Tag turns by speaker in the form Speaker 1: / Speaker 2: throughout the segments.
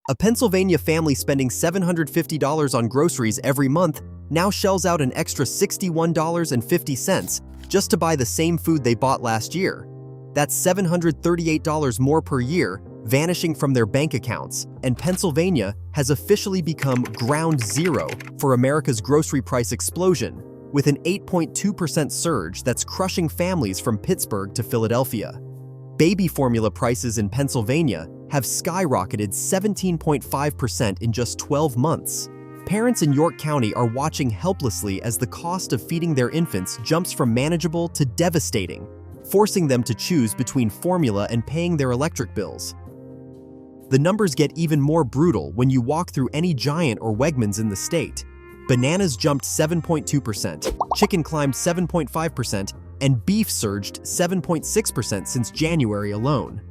Speaker 1: A Pennsylvania family spending $750 on groceries every month now shells out an extra $61.50 just to buy the same food they bought last year. That's $738 more per year, vanishing from their bank accounts, and Pennsylvania has officially become ground zero for America's grocery price explosion, with an 8.2% surge that's crushing families from Pittsburgh to Philadelphia. Baby formula prices in Pennsylvania have skyrocketed 17.5% in just 12 months. Parents in York County are watching helplessly as the cost of feeding their infants jumps from manageable to devastating, forcing them to choose between formula and paying their electric bills. The numbers get even more brutal when you walk through any Giant or Wegmans in the state. Bananas jumped 7.2%, chicken climbed 7.5%, and beef surged 7.6% since January alone.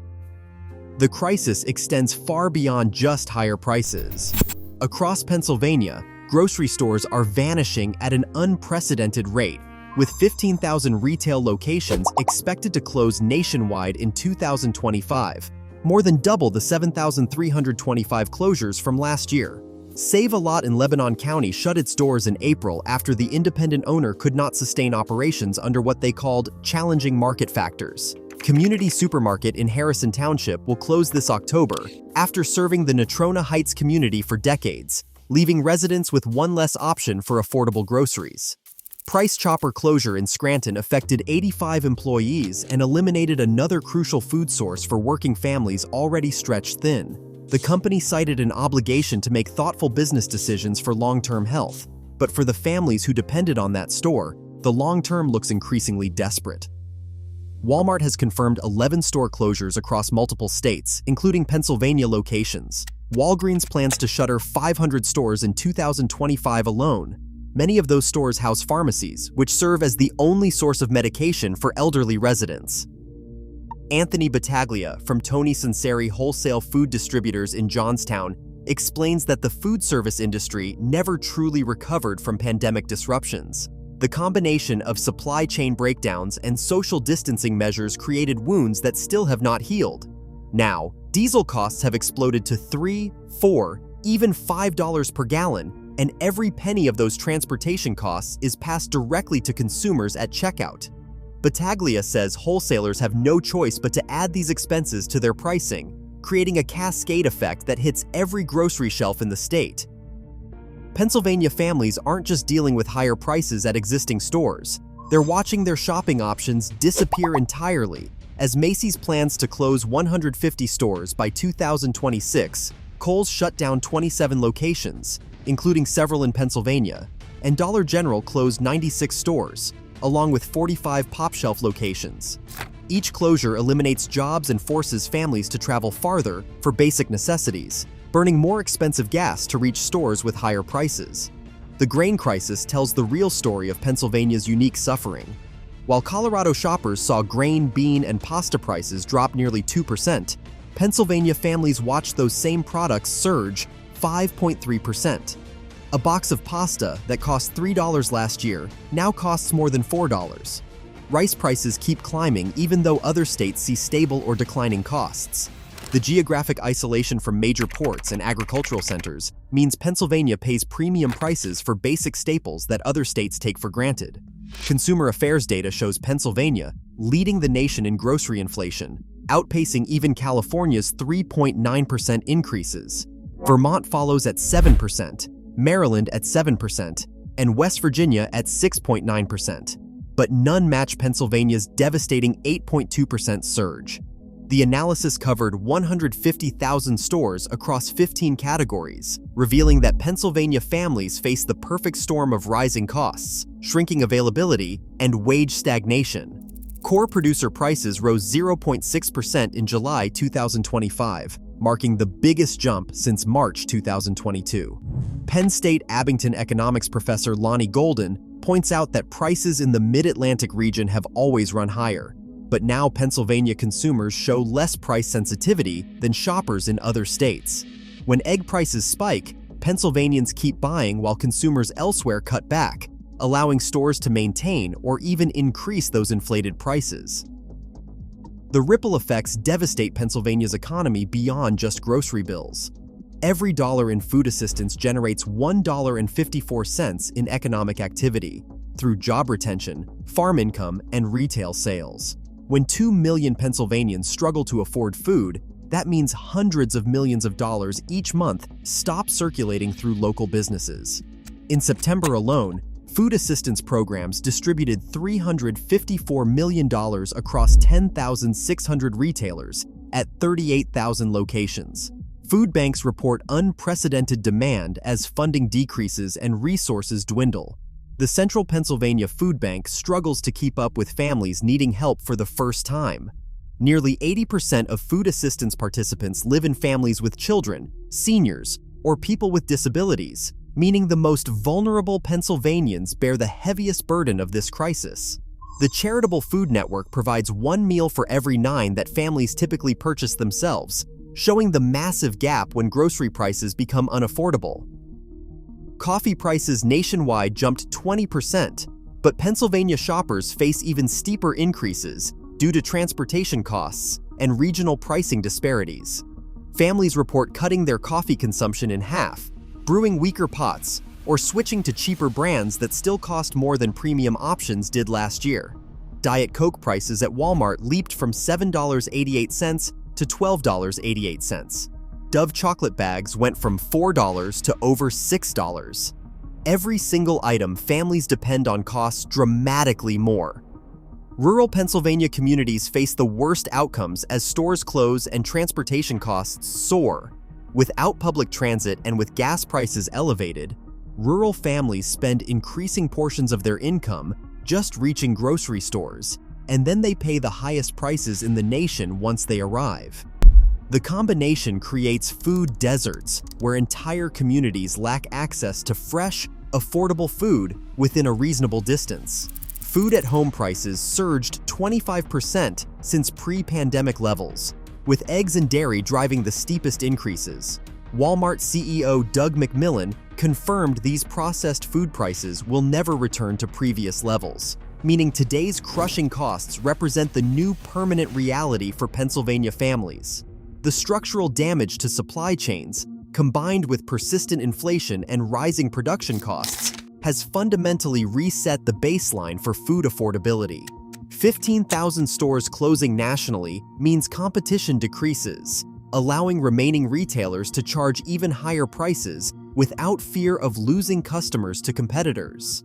Speaker 1: The crisis extends far beyond just higher prices. Across Pennsylvania, grocery stores are vanishing at an unprecedented rate, with 15,000 retail locations expected to close nationwide in 2025, more than double the 7,325 closures from last year. Save-A-Lot in Lebanon County shut its doors in April after the independent owner could not sustain operations under what they called challenging market factors. Community Supermarket in Harrison Township will close this October after serving the Natrona Heights community for decades, leaving residents with one less option for affordable groceries. Price Chopper closure in Scranton affected 85 employees and eliminated another crucial food source for working families already stretched thin. The company cited an obligation to make thoughtful business decisions for long-term health, but for the families who depended on that store, the long-term looks increasingly desperate. Walmart has confirmed 11 store closures across multiple states, including Pennsylvania locations. Walgreens plans to shutter 500 stores in 2025 alone. Many of those stores house pharmacies, which serve as the only source of medication for elderly residents. Anthony Battaglia from Tony Sinceri Wholesale Food Distributors in Johnstown explains that the food service industry never truly recovered from pandemic disruptions. The combination of supply chain breakdowns and social distancing measures created wounds that still have not healed. Now, diesel costs have exploded to $3, $4, even $5 per gallon, and every penny of those transportation costs is passed directly to consumers at checkout. Battaglia says wholesalers have no choice but to add these expenses to their pricing, creating a cascade effect that hits every grocery shelf in the state. Pennsylvania families aren't just dealing with higher prices at existing stores. They're watching their shopping options disappear entirely. As Macy's plans to close 150 stores by 2026, Kohl's shut down 27 locations, including several in Pennsylvania, and Dollar General closed 96 stores, along with 45 pop-shelf locations. Each closure eliminates jobs and forces families to travel farther for basic necessities, burning more expensive gas to reach stores with higher prices. The grain crisis tells the real story of Pennsylvania's unique suffering. While Colorado shoppers saw grain, bean, and pasta prices drop nearly 2%, Pennsylvania families watched those same products surge 5.3%. A box of pasta that cost $3 last year now costs more than $4. Rice prices keep climbing even though other states see stable or declining costs. The geographic isolation from major ports and agricultural centers means Pennsylvania pays premium prices for basic staples that other states take for granted. Consumer affairs data shows Pennsylvania leading the nation in grocery inflation, outpacing even California's 3.9% increases. Vermont follows at 7%, Maryland at 7%, and West Virginia at 6.9%. But none match Pennsylvania's devastating 8.2% surge. The analysis covered 150,000 stores across 15 categories, revealing that Pennsylvania families face the perfect storm of rising costs, shrinking availability, and wage stagnation. Core producer prices rose 0.6% in July 2025, marking the biggest jump since March 2022. Penn State Abington economics professor Lonnie Golden points out that prices in the Mid-Atlantic region have always run higher, but now Pennsylvania consumers show less price sensitivity than shoppers in other states. When egg prices spike, Pennsylvanians keep buying while consumers elsewhere cut back, allowing stores to maintain or even increase those inflated prices. The ripple effects devastate Pennsylvania's economy beyond just grocery bills. Every dollar in food assistance generates $1.54 in economic activity through job retention, farm income, and retail sales. When 2 million Pennsylvanians struggle to afford food, that means hundreds of millions of dollars each month stop circulating through local businesses. In September alone, food assistance programs distributed $354 million across 10,600 retailers at 38,000 locations. Food banks report unprecedented demand as funding decreases and resources dwindle. The Central Pennsylvania Food Bank struggles to keep up with families needing help for the first time. Nearly 80% of food assistance participants live in families with children, seniors, or people with disabilities, meaning the most vulnerable Pennsylvanians bear the heaviest burden of this crisis. The Charitable Food Network provides 1 meal for every 9 that families typically purchase themselves, showing the massive gap when grocery prices become unaffordable. Coffee prices nationwide jumped 20%, but Pennsylvania shoppers face even steeper increases due to transportation costs and regional pricing disparities. Families report cutting their coffee consumption in half, brewing weaker pots, or switching to cheaper brands that still cost more than premium options did last year. Diet Coke prices at Walmart leaped from $7.88 to $12.88. Dove chocolate bags went from $4 to over $6. Every single item families depend on costs dramatically more. Rural Pennsylvania communities face the worst outcomes as stores close and transportation costs soar. Without public transit and with gas prices elevated, rural families spend increasing portions of their income just reaching grocery stores, and then they pay the highest prices in the nation once they arrive. The combination creates food deserts where entire communities lack access to fresh, affordable food within a reasonable distance. Food at home prices surged 25% since pre-pandemic levels, with eggs and dairy driving the steepest increases. Walmart CEO Doug McMillon confirmed these processed food prices will never return to previous levels, meaning today's crushing costs represent the new permanent reality for Pennsylvania families. The structural damage to supply chains, combined with persistent inflation and rising production costs, has fundamentally reset the baseline for food affordability. 15,000 stores closing nationally means competition decreases, allowing remaining retailers to charge even higher prices without fear of losing customers to competitors.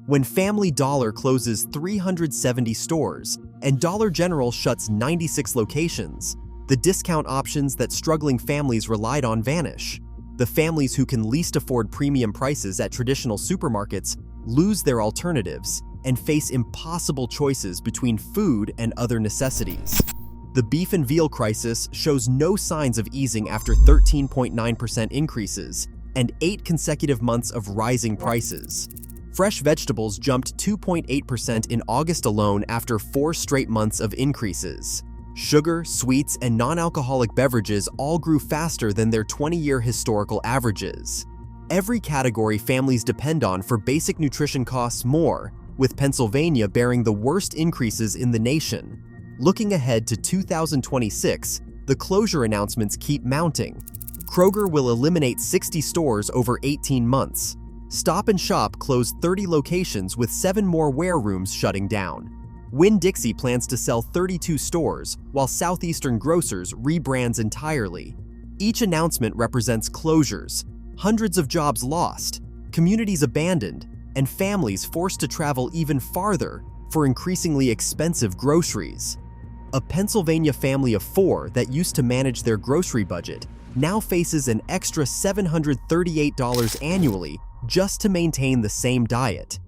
Speaker 1: When Family Dollar closes 370 stores and Dollar General shuts 96 locations, the discount options that struggling families relied on vanish. The families who can least afford premium prices at traditional supermarkets lose their alternatives and face impossible choices between food and other necessities. The beef and veal crisis shows no signs of easing after 13.9% increases and 8 consecutive months of rising prices. Fresh vegetables jumped 2.8% in August alone after 4 straight months of increases. Sugar, sweets, and non-alcoholic beverages all grew faster than their 20-year historical averages. Every category families depend on for basic nutrition costs more, with Pennsylvania bearing the worst increases in the nation. Looking ahead to 2026, the closure announcements keep mounting. Kroger will eliminate 60 stores over 18 months. Stop & Shop closed 30 locations with 7 more warerooms shutting down. Winn-Dixie plans to sell 32 stores, while Southeastern Grocers rebrands entirely. Each announcement represents closures, hundreds of jobs lost, communities abandoned, and families forced to travel even farther for increasingly expensive groceries. A Pennsylvania family of 4 that used to manage their grocery budget now faces an extra $738 annually just to maintain the same diet.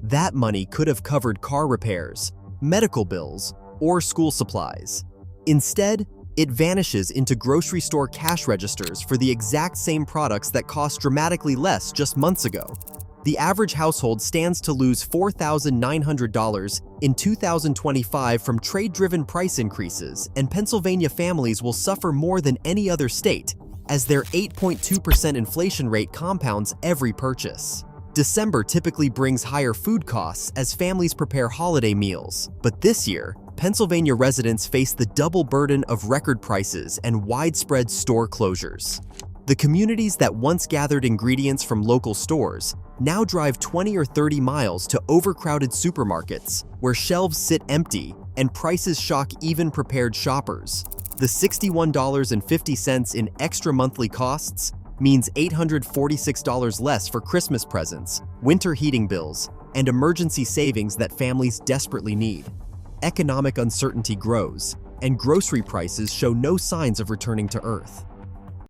Speaker 1: That money could have covered car repairs, medical bills, or school supplies. Instead, it vanishes into grocery store cash registers for the exact same products that cost dramatically less just months ago. The average household stands to lose $4,900 in 2025 from trade-driven price increases, and Pennsylvania families will suffer more than any other state, as their 8.2% inflation rate compounds every purchase. December typically brings higher food costs as families prepare holiday meals, but this year, Pennsylvania residents face the double burden of record prices and widespread store closures. The communities that once gathered ingredients from local stores now drive 20 or 30 miles to overcrowded supermarkets, where shelves sit empty and prices shock even prepared shoppers. The $61.50 in extra monthly costs means $846 less for Christmas presents, winter heating bills, and emergency savings that families desperately need. Economic uncertainty grows, and grocery prices show no signs of returning to earth.